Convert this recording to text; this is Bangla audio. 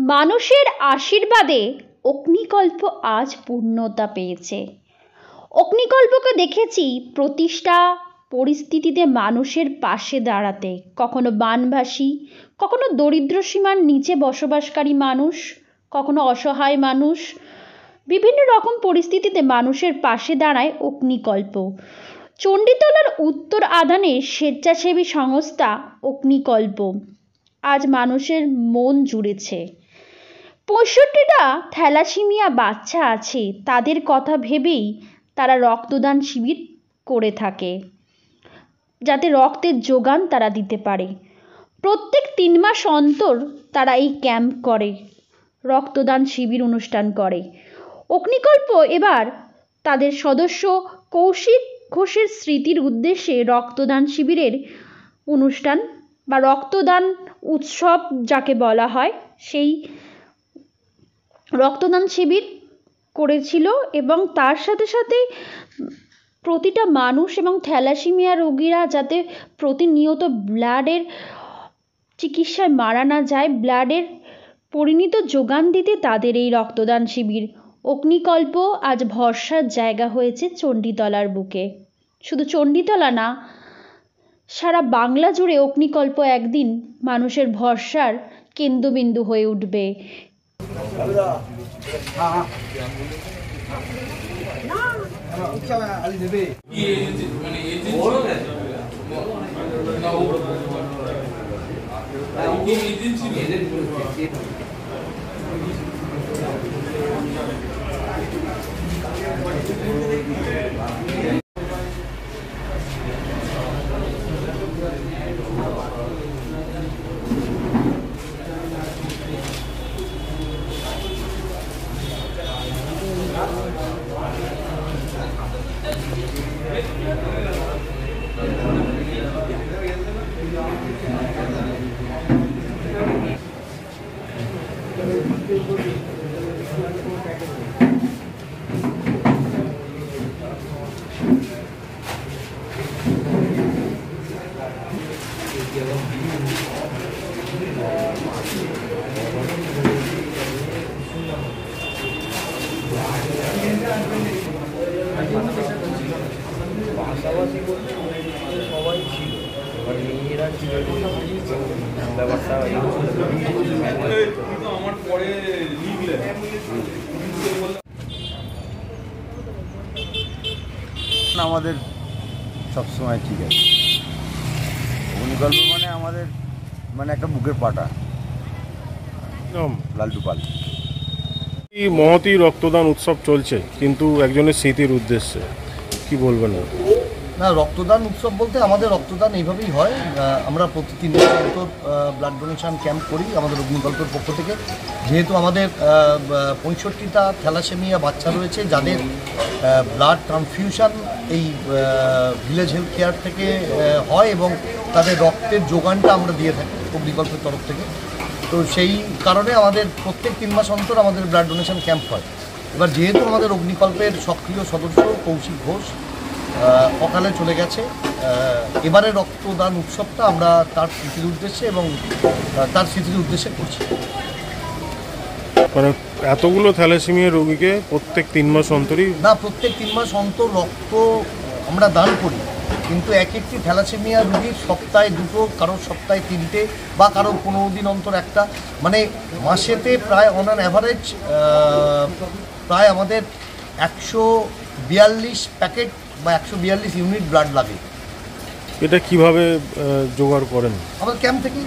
মানুষের আশীর্বাদে অগ্নিকল্প আজ পূর্ণতা পেয়েছে। অগ্নিকল্পকে দেখেছি প্রতিষ্ঠা পরিস্থিতিতে মানুষের পাশে দাঁড়াতে, কখনো বানভাসী, কখনো দরিদ্র সীমার নিচে বসবাসকারী মানুষ, কখনো অসহায় মানুষ। বিভিন্ন রকম পরিস্থিতিতে মানুষের পাশে দাঁড়ায় অগ্নিকল্প। চণ্ডীতলার উত্তর আদানে স্বেচ্ছাসেবী সংস্থা অগ্নিকল্প আজ মানুষের মন জুড়েছে। ৬৫টা থ্যালাসেমিয়া বাচ্চা আছে, তাদের কথা ভেবেই তারা রক্তদান শিবির করে থাকে, যাতে রক্তের যোগান তারা দিতে পারে। প্রত্যেক ৩ মাস অন্তর তারা এই ক্যাম্প করে, রক্তদান শিবির অনুষ্ঠান করে। অগ্নিকল্প এবার তাদের সদস্য কৌশিক ঘোষের স্মৃতির উদ্দেশ্যে রক্তদান শিবিরের অনুষ্ঠান বা রক্তদান উৎসব যাকে বলা হয়, সেই রক্তদান শিবির করেছিল এবং তার সাথে সাথে প্রতিটা মানুষ এবং থ্যালাসেমিয়া রোগীরা যাতে প্রতিনিয়ত ব্লাডের চিকিৎসায় মারা না যায়, ব্লাডের পরিণত যোগান দিতে তাদের এই রক্তদান শিবির। অগ্নিকল্প আজ ভরসার জায়গা হয়েছে চণ্ডীতলার বুকে। শুধু চণ্ডীতলা না, সারা বাংলা জুড়ে অগ্নিকল্প একদিন মানুষের ভরসার কেন্দ্রবিন্দু হয়ে উঠবে। আমাদের সবসময় ঠিক আছে। অগ্নিকল্প মানে আমাদের মানে একটা বুকের পাটা, লালটু পাল। এই মহতী রক্তদান উৎসব চলছে, কিন্তু একজনের স্মৃতির উদ্দেশ্যে কি বলবেন? না, রক্তদান উৎসব বলতে আমাদের রক্তদান এইভাবেই হয়। আমরা প্রতি ৩ মাস অন্তর ব্লাড ডোনেশন ক্যাম্প করি আমাদের অগ্নিকল্পের পক্ষ থেকে। যেহেতু আমাদের ৬৫টা থ্যালাসেমিয়া বাচ্চা রয়েছে যাদের ব্লাড ট্রান্সফিউশন এই ভিলেজ হেলথ কেয়ার থেকে হয় এবং তাদের রক্তের যোগানটা আমরা দিয়ে থাকি অগ্নিকল্পের তরফ থেকে। তো সেই কারণে আমাদের প্রত্যেক ৩ মাস অন্তর আমাদের ব্লাড ডোনেশন ক্যাম্প হয়। এবার যেহেতু আমাদের অগ্নিকল্পের সক্রিয় সদস্য কৌশিক ঘোষ অকালে চলে গেছে, এবারে রক্তদান উৎসবটা আমরা তার স্মৃতির উদ্দেশ্যে এবং তার স্মৃতির উদ্দেশ্যে করছি। মানে এতগুলো থ্যালাসেমিয়া রোগীকে প্রত্যেক ৩ মাস অন্তরই? না, প্রত্যেক 3 মাস অন্তর রক্ত আমরা দান করি, কিন্তু এক একটি থ্যালাসেমিয়া রোগীর সপ্তাহে 2টো, কারোর সপ্তাহে 3টে বা কারোর 15 দিন অন্তর একটা, মানে মাসেতে প্রায় অন অ্যান অ্যাভারেজ প্রায় আমাদের 142 প্যাকেট বা 142 ইউনিট ব্লাড লাগে। এটা কিভাবে জোগাড় করেন? আমাদের ক্যাম্প থেকেই।